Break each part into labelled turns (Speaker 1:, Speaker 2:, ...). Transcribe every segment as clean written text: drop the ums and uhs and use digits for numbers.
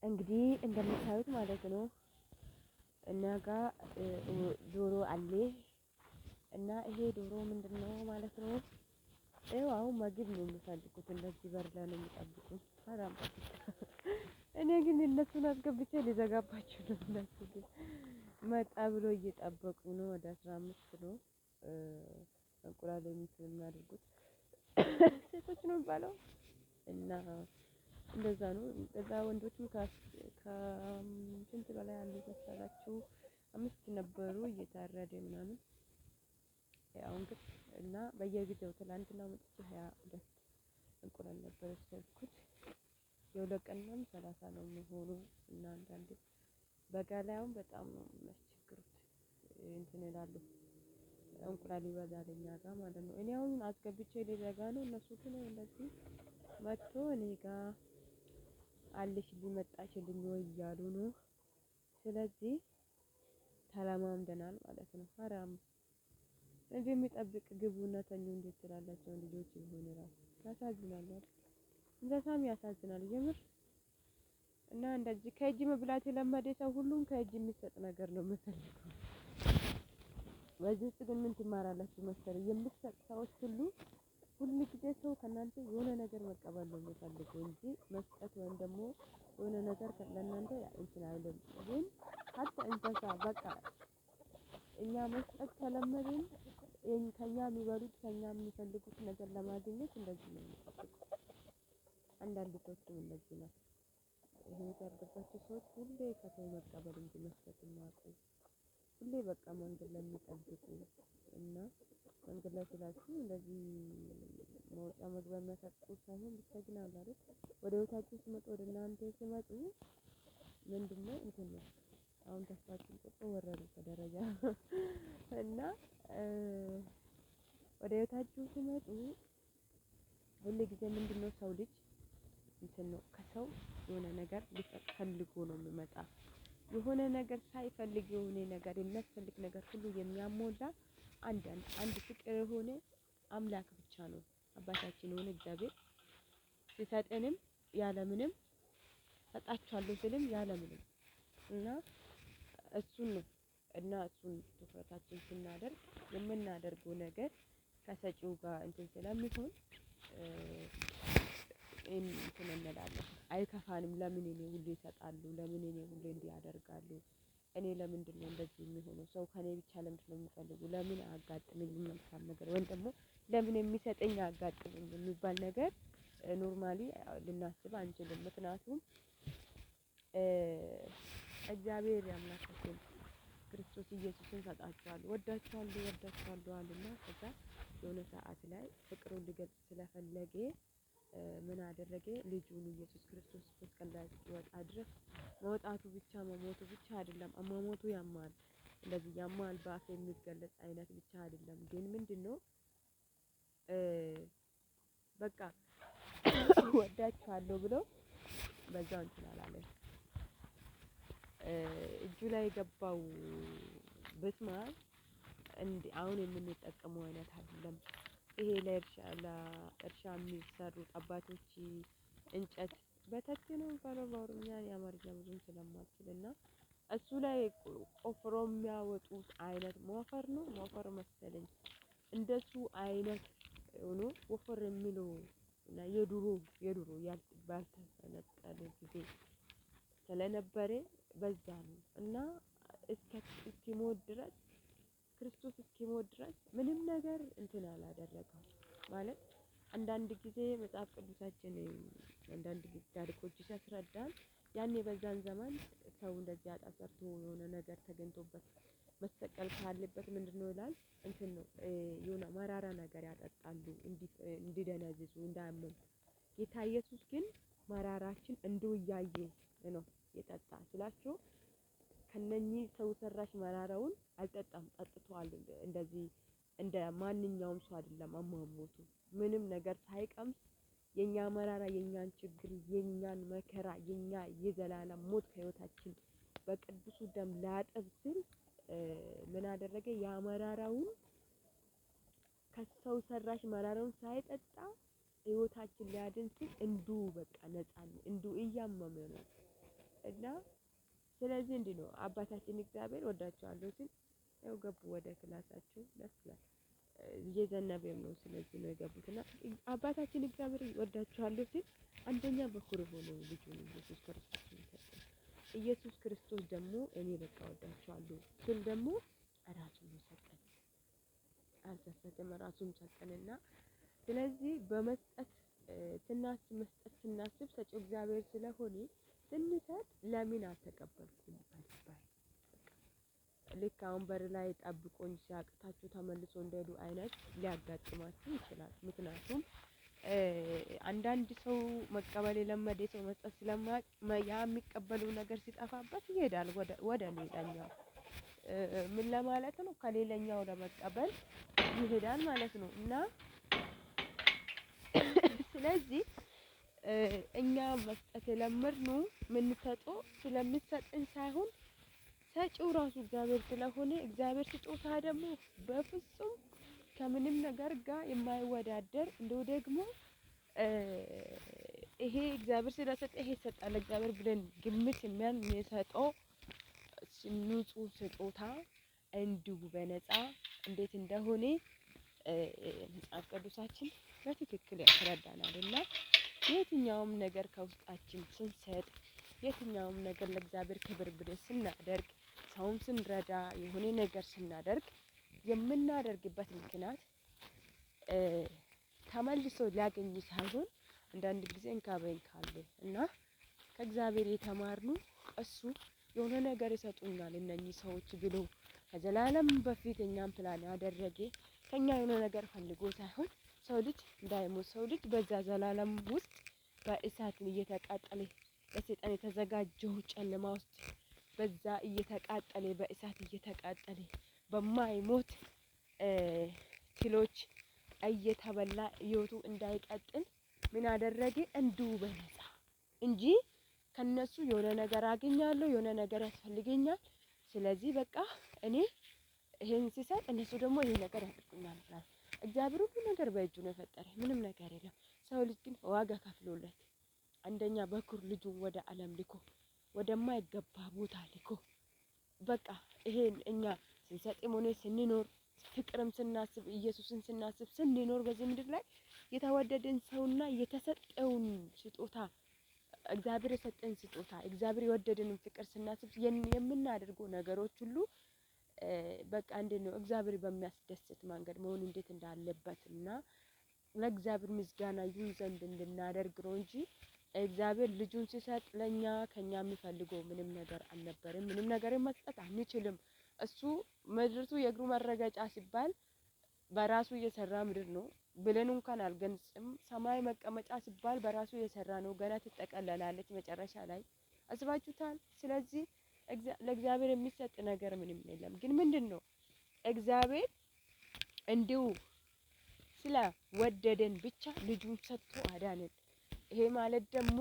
Speaker 1: እንግዲህ እንደምታዩት ማለት ነው እና ጋር ዶሮ አለ እና ይሄ ዶሮ ምንድነው ማለት ነው? አሁን ምግብ ነው የሚፈልጉት እንደዚህ በር ላይ ነው የሚጠብቁት። ሀራም እኔ ግን እነሱን አስገብቼ ሊዘጋባቸው ነው። እነሱ ግን መጣ ብሎ እየጠበቁ ነው። ወደ 15 ነው እንቁላል የሚያደርጉት ሴቶች ነው የሚባለው እና እንደዛ ነው። ከዛ ወንዶችም ከስንት በላይ አሉ መሰላችሁ? 5 ነበሩ እየታረደ ምናምን ያው እንግዲህ እና በየጊዜው ትላንትና መጥቼ 22 እንቁላል ነበር የወሰድኩት። የሁለት ቀን ምናምን 30 ነው የሚሆነው እና አንዳንዴ በጋ ላይ አሁን በጣም ነው የሚያስቸግሩት እንትን ይላሉ። እንቁላል ይበዛል እኛ ጋር ማለት ነው። እኔ አሁን አስገብቼ ሊዘጋ ነው። እነሱ ግን እንደዚህ መጥቶ እኔ ጋር አለሽልኝ መጣችልኝ ወይ እያሉ ነው። ስለዚህ ተለማምደናል ማለት ነው። ሀራም እንጂ የሚጠብቅ ግቡና ተኙ እንዴት ትላላችሁ? ልጆች ይሆን ራሱ ያሳዝናል አይደል? እንደዛም ያሳዝናል የምር እና እንደዚህ ከእጅ መብላት የለመደ ሰው ሁሉም ከእጅ የሚሰጥ ነገር ነው የምፈልገው። በዚህ ውስጥ ግን ምን ትማራላችሁ መሰለኝ? የምትሰጥ ሰዎች ሁሉ ጊዜ ሰው ከእናንተ የሆነ ነገር መቀበል ነው የሚፈልገው እንጂ መስጠት ወይም ደግሞ የሆነ ነገር ለእናንተ እንትን አይደለም። ግን ሀታ እንስሳ በቃ እኛ መስጠት ከለመድን ከኛ የሚበሉት ከኛ የሚፈልጉት ነገር ለማግኘት እንደዚህ ነው የሚጠብቁት። አንዳንድ ሰዎችም እንደዚህ ነው። ይሄ ያልገባቸው ሰዎች ሁሌ ከሰው መቀበል እንጂ መስጠት የማያውቁ ሁሌ በቃ መንገድ ላይ የሚጠብቁ እና መንገድ ላይ ስላችሁ እንደዚህ መውጫ መግቢያ የሚያሳጡ ሳይሆን ብቻ ግን አለ አይደል? ወደ ህይወታችሁ ሲመጡ ወደ እናንተ ሲመጡ ምንድነው እንትን ነው አሁን ተስፋችን ቆርጦ ወረዱ ከደረጃ እና ወደ ህይወታችሁ ሲመጡ ሁሉ ጊዜ ምንድነው ሰው ልጅ እንትን ነው ከሰው የሆነ ነገር ሊሰጥ ፈልጎ ነው የሚመጣ። የሆነ ነገር ሳይፈልግ የሆነ ነገር የሚያስፈልግ ነገር ሁሉ የሚያሞላ አንድ ፍቅር የሆነ አምላክ ብቻ ነው። አባታችን የሆነ እግዚአብሔር ሲሰጠንም ያለምንም ሰጣችኋለሁ ስልም ያለምንም እና እሱን ነው እና እሱን ትኩረታችን ስናደርግ የምናደርገው ነገር ከሰጪው ጋር እንትን ስለሚሆን እንትን እንላለን አይከፋንም። ለምን እኔ ሁሌ ይሰጣሉ? ለምን እኔ ሁሌ እንዲህ ያደርጋሉ? እኔ ለምንድነው እንደዚህ የሚሆነው? ሰው ከኔ ብቻ ለምንድነው የሚፈልጉ? ለምን አያጋጥመኝም መልካም ነገር ወይም ደግሞ ለምን የሚሰጠኝ አያጋጥመኝም የሚባል ነገር ኖርማሊ ልናስብ አንችልም። ምክንያቱም እግዚአብሔር አምላካችን ክርስቶስ ኢየሱስን ሰጣችኋለሁ ወዳችኋለሁ አለና ከዛ የሆነ ሰዓት ላይ ፍቅሩን ሊገልጽ ስለፈለገ ምን አደረገ? ልጁን ኢየሱስ ክርስቶስ መስቀል ላይ እስኪወጣ ድረስ መውጣቱ ብቻ መሞቱ ብቻ አይደለም። አሟሟቱ ያማል፣ እንደዚህ ያማል በአፍ የሚገለጽ አይነት ብቻ አይደለም። ግን ምንድነው በቃ ወዳችኋለሁ ብሎ በዛው እንትን አላለም። እጁ ላይ የገባው ብስማር አሁን የምንጠቀመው አይነት አይደለም። ይሄ ለእርሻ የሚሰሩት አባቶች እንጨት በተኪ ነው የሚባለው በኦሮምኛ የአማርኛ ብዙም ስለማልችል እና እሱ ላይ ቆፍሮ የሚያወጡት አይነት ሞፈር ነው ሞፈር መሰለኝ። እንደሱ አይነት ሆኖ ወፈር የሚለው እና የድሮ ባልተሰነጠለ ጊዜ ስለነበረ በዛ ነው እና እስኪሞት ድረስ ክርስቶስ እስኪሞት ድረስ ምንም ነገር እንትን አላደረገም። ማለት አንዳንድ ጊዜ መጽሐፍ ቅዱሳችን አንዳንድ ታሪኮች ሲያስረዳን ያኔ በዛን ዘመን ሰው እንደዚህ ኃጢአት ሰርቶ የሆነ ነገር ተገኝቶበት መሰቀል ካለበት ምንድነው ይላል እንትን ነው የሆነ መራራ ነገር ያጠጣሉ እንዲደነዝዙ እንዳያመኑ። ጌታ ኢየሱስ ግን መራራችን እንደው እያየ ነው የጠጣ ስላችሁ ከነኚህ ሰው ሰራሽ መራራውን አልጠጣም። ጠጥቷል እንደዚህ እንደ ማንኛውም ሰው አይደለም። አሟሟቱ ምንም ነገር ሳይቀምስ የኛ መራራ የኛን ችግር የኛን መከራ የኛ የዘላለም ሞት ከህይወታችን በቅዱሱ ደም ላጥብ ሲል ምን አደረገ? ያ መራራውን ከሰው ሰራሽ መራራውን ሳይጠጣ ህይወታችን ሊያድን ሲል እንዱ በቃ ነፃ እንዱ እያመመ ነው እና ስለዚህ እንዲህ ነው አባታችን እግዚአብሔር ወዳቸዋለሁ ሲል ያው ገቡ ወደ ክላሳቸው። ደስ ይላል። እየዘነበም ነው። ስለዚህ ነው የገቡትና አባታችን እግዚአብሔር ወዳቸዋለሁ ሲል አንደኛ በኩር ሆኖ ልጁን ኢየሱስ ክርስቶስን ሰጠ። ኢየሱስ ክርስቶስ ደግሞ እኔ በቃ ወዳቸዋለሁ ሲል ደግሞ ራሱን ሰጠን። አልሰጠንም፣ ራሱን ሰጠንና ስለዚህ በመስጠት መስጠት ስናስብ ሰጪው እግዚአብሔር ስለሆነ ስንሰጥ ለምን አልተቀበልኩም አይባል። ልክ አሁን በር ላይ ጠብቆኝ ሲያቅታችሁ ተመልሶ እንደሄዱ አይነት ሊያጋጥማችሁ ይችላል። ምክንያቱም አንዳንድ ሰው መቀበል የለመደ ሰው መስጠት ስለማያውቅ ያ የሚቀበለው ነገር ሲጠፋበት ይሄዳል ወደ ሌላኛው። ምን ለማለት ነው? ከሌላኛው ለመቀበል ይሄዳል ማለት ነው። እና ስለዚህ እኛ መስጠት የለመድነው የምንሰጠው ስለምሰጥን ሳይሆን ሰጪው ራሱ እግዚአብሔር ስለሆነ እግዚአብሔር ስጦታ ደግሞ በፍጹም ከምንም ነገር ጋር የማይወዳደር እንደው ደግሞ ይሄ እግዚአብሔር ስለሰጠ ይሄ ይሰጣል እግዚአብሔር ብለን ግምት የሚሰጠው ንጹህ ስጦታ እንዲሁ በነፃ እንዴት እንደሆነ መጽሐፍ ቅዱሳችን በትክክል ያስረዳናል። እና የትኛውም ነገር ከውስጣችን ስንሰጥ፣ የትኛውም ነገር ለእግዚአብሔር ክብር ብለን ስናደርግ፣ ሰውም ስንረዳ፣ የሆነ ነገር ስናደርግ የምናደርግበት ምክንያት ተመልሶ ሊያገኝ ሳይሆን አንዳንድ ጊዜ እንካበንካለ እና ከእግዚአብሔር የተማርነው እሱ የሆነ ነገር ይሰጡኛል እነኚህ ሰዎች ብሎ ከዘላለም በፊት እኛም ፕላን ያደረገ ከኛ የሆነ ነገር ፈልጎ ሳይሆን ሰው ልጅ እንዳይሞት ሰው ልጅ በዛ ዘላለም ውስጥ በእሳት እየተቃጠለ በሰይጣን የተዘጋጀው ጨለማ ውስጥ በዛ እየተቃጠለ በእሳት እየተቃጠለ በማይሞት ትሎች እየተበላ ህይወቱ እንዳይቀጥል ምን አደረገ? እንዲሁ በነፃ እንጂ ከነሱ የሆነ ነገር አገኛለሁ፣ የሆነ ነገር ያስፈልገኛል፣ ስለዚህ በቃ እኔ ይሄን ሲሰጥ እነሱ ደግሞ ይሄ ነገር ያደርጉኛል ማለት። እግዚአብሔር ሁሉ ነገር በእጁ ነው የፈጠረ፣ ምንም ነገር የለም። ሰው ልጅ ግን ዋጋ ከፍሎለት አንደኛ በኩር ልጁን ወደ ዓለም ልኮ ወደማይገባ ቦታ ልኮ በቃ ይሄን እኛ ስንሰጥም ሆነ ስንኖር ፍቅርም ስናስብ ኢየሱስን ስናስብ ስንኖር በዚህ ምድር ላይ የተወደደን ሰውና የተሰጠውን ስጦታ እግዚአብሔር የሰጠን ስጦታ እግዚአብሔር የወደደንን ፍቅር ስናስብ የምናደርገው ነገሮች ሁሉ በቃ እንዴት ነው እግዚአብሔር በሚያስደስት መንገድ መሆን እንዴት እንዳለበት እና ለእግዚአብሔር ምስጋና ይሁን ዘንድ እንድናደርግ ነው እንጂ እግዚአብሔር ልጁን ሲሰጥ ለኛ ከኛ የሚፈልገው ምንም ነገር አልነበረም። ምንም ነገር መስጠት አንችልም። እሱ ምድርቱ የእግሩ መረገጫ ሲባል በራሱ የሰራ ምድር ነው ብለን እንኳን አልገንጽም። ሰማይ መቀመጫ ሲባል በራሱ የሰራ ነው። ገና ትጠቀለላለች መጨረሻ ላይ አስባችሁታል። ስለዚህ ለእግዚአብሔር የሚሰጥ ነገር ምንም የለም። ግን ምንድነው እግዚአብሔር እንዲሁ ስለ ወደደን ብቻ ልጁን ሰጥቶ አዳነን። ይሄ ማለት ደግሞ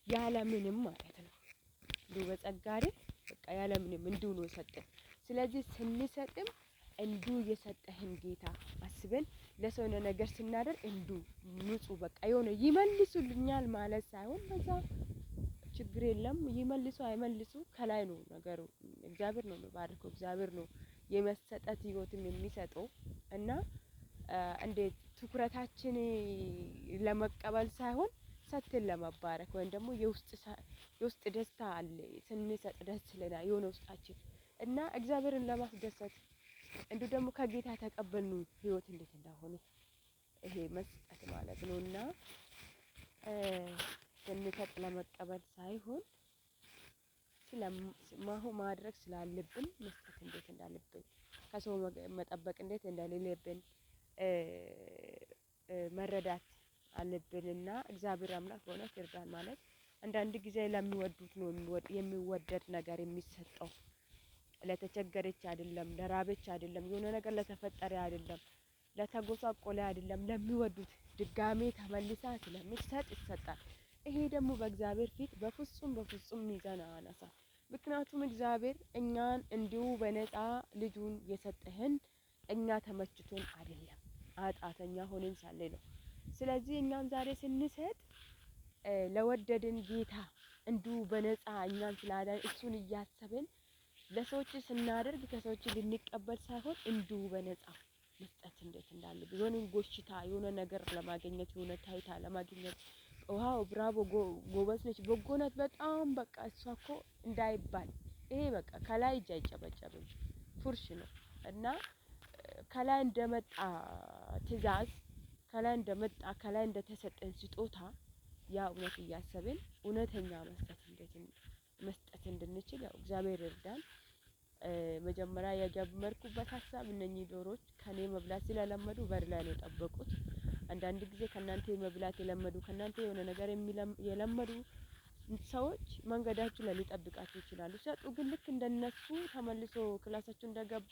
Speaker 1: ያለምንም ማለት ነው። እንዲሁ በጸጋሪ በቃ ያለምንም እንዲሁ ነው ሰጠን። ስለዚህ ስንሰጥም እንዲሁ የሰጠህን ጌታ አስበን ለሰው ነገር ስናደርግ እንዲሁ ንጹህ በቃ የሆነ ይመልሱልኛል ማለት ሳይሆን በዛ ችግር የለም። ይመልሱ አይመልሱ ከላይ ነው ነገሩ። እግዚአብሔር ነው የሚባርከው። እግዚአብሔር ነው የመሰጠት ህይወትም የሚሰጠው እና እንዴት ትኩረታችን ለመቀበል ሳይሆን ሰጥተን ለመባረክ ወይም ደግሞ የውስጥ ደስታ አለ ስንሰጥ ደስ ይለናል የሆነ ውስጣችን እና እግዚአብሔርን ለማስደሰት እንዲሁ ደግሞ ከጌታ ተቀበልነው ህይወት እንዴት እንደሆነ ይሄ መስጠት ማለት ነውና ስንሰጥ ለመቀበል ሳይሆን ማድረግ ስላለብን መስጠት እንዴት እንዳለብን ከሰው መጠበቅ እንዴት እንደሌለብን መረዳት አለብንና እግዚአብሔር አምላክ በእውነት ይርዳን። ማለት አንዳንድ ጊዜ ለሚወዱት ነው የሚወደድ ነገር የሚሰጠው። ለተቸገረች አይደለም፣ ለራበች አይደለም፣ የሆነ ነገር ለተፈጠረ አይደለም፣ ለተጎሳቆለ አይደለም፣ ለሚወዱት ድጋሜ ተመልሳ ስለምትሰጥ ይሰጣል። ይሄ ደግሞ በእግዚአብሔር ፊት በፍጹም ሚዛን አያነሳ። ምክንያቱም እግዚአብሔር እኛን እንዲሁ በነፃ ልጁን የሰጠህን እኛ ተመችቶን አይደለም አጣተኛ ሆነን ሳለ ነው። ስለዚህ እኛም ዛሬ ስንሰጥ ለወደደን ጌታ እንዲሁ በነፃ እኛን ስላዳን እሱን እያሰብን ለሰዎች ስናደርግ ከሰዎች ልንቀበል ሳይሆን እንዲሁ በነፃ መስጠት እንዴት እንዳለብን የሆነ ጎሽታ የሆነ ነገር ለማግኘት የሆነ ታይታ ለማግኘት ዋው ብራቮ ጎበዝ ነች በጎ ናት በጣም በቃ እሷ እኮ እንዳይባል ይሄ በቃ ከላይ እጅ አይጨበጨብም ፉርሽ ነው እና ከላይ እንደመጣ ትእዛዝ ከላይ እንደመጣ ከላይ እንደተሰጠን ስጦታ ያ እውነት እያሰብን እውነተኛ መስጠት እንድንችል ያው እግዚአብሔር ይርዳን። መጀመሪያ የጀመርኩበት ሀሳብ እነኚህ ዶሮች ከኔ መብላት ስለለመዱ በር ላይ ነው የጠበቁት። አንዳንድ ጊዜ ከናንተ መብላት የለመዱ ከናንተ የሆነ ነገር የለመዱ ሰዎች መንገዳችሁ ላይ ሊጠብቃችሁ ይችላሉ። ሰጡ ግን ልክ እንደነሱ ተመልሶ ክላሳቸው እንደገቡ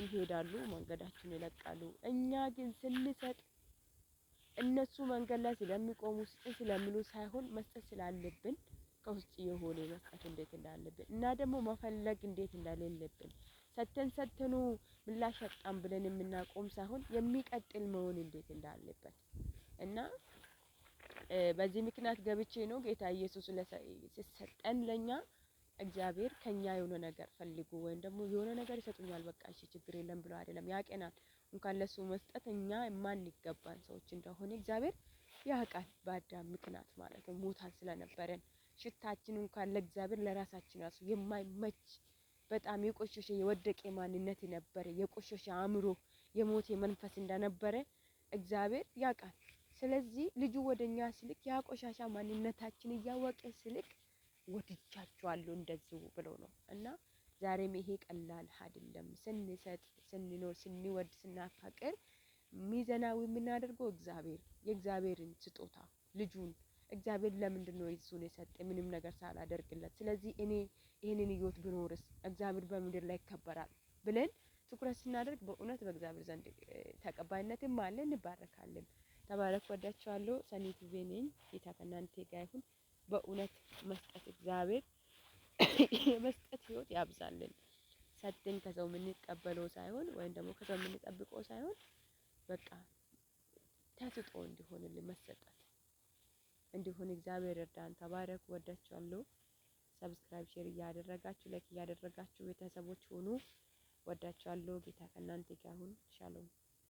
Speaker 1: ይሄዳሉ፣ መንገዳቸውን ይለቃሉ። እኛ ግን ስንሰጥ እነሱ መንገድ ላይ ስለሚቆሙ ስጥ ስለሚሉ ሳይሆን መስጠት ስላለብን ከውስጥ የሆነ መስጠት እንዴት እንዳለብን እና ደግሞ መፈለግ እንዴት እንደሌለብን ሰተኑ ምላሽ አጣን ብለን የምናቆም ሳይሆን የሚቀጥል መሆን እንዴት እንዳለበት እና በዚህ ምክንያት ገብቼ ነው ጌታ ኢየሱስ ሲሰጠን ለኛ እግዚአብሔር ከኛ የሆነ ነገር ፈልጉ ወይም ደግሞ የሆነ ነገር ይሰጡኛል በቃ እሺ ችግር የለም ብሎ አይደለም ያቀናል። እንኳን ለሱ መስጠት እኛ የማንገባን ሰዎች እንደሆነ እግዚአብሔር ያውቃል። በአዳም ምክንያት ማለት ነው ሞታን ስለነበረን ሽታችን እንኳን ለእግዚአብሔር ለራሳችን ራሱ የማይመች በጣም የቆሸሸ የወደቀ ማንነት የነበረ የቆሸሸ አእምሮ የሞተ መንፈስ እንደነበረ እግዚአብሔር ያውቃል። ስለዚህ ልጁ ወደኛ ሲልክ ያ ቆሻሻ ማንነታችን እያወቀ ሲልክ ወድጃቸዋለሁ እንደዚሁ ብሎ ነው እና ዛሬም ይሄ ቀላል አይደለም። ስንሰጥ ስንኖር ስንወድ ስናፋቅር ሚዛናዊ የምናደርገው የእግዚአብሔርን ስጦታ ልጁን እግዚአብሔር ለምንድነው እሱን የሰጠ ምንም ነገር ሳላደርግለት? ስለዚህ እኔ ይሄንን ህይወት ብኖርስ እግዚአብሔር በምድር ላይ ይከበራል ብለን ትኩረት ስናደርግ በእውነት በእግዚአብሔር ዘንድ ተቀባይነትም አለ፣ እንባረካለን። ተባረክ። ወዳችኋለሁ። ሰኒ ቲቪ ነኝ። ጌታ ከእናንተ ጋር ይሁን። በእውነት መስጠት እግዚአብሔር የመስጠት ህይወት ያብዛልን። ሰጥተን ከሰው የምንቀበለው ሳይሆን ወይም ደግሞ ከሰው የምንጠብቀው ሳይሆን በቃ ተሰጥቶ እንዲሆንልን መሰጠት እንዲሆን እግዚአብሔር እርዳን። ተባረክ። ወዳችኋለሁ። ሰብስክራይብ ሼር እያደረጋችሁ ላይክ እያደረጋችሁ ቤተሰቦች ሁኑ። ወዳችኋለሁ። ጌታ ከእናንተ ጋር ይሁን። ሻሎም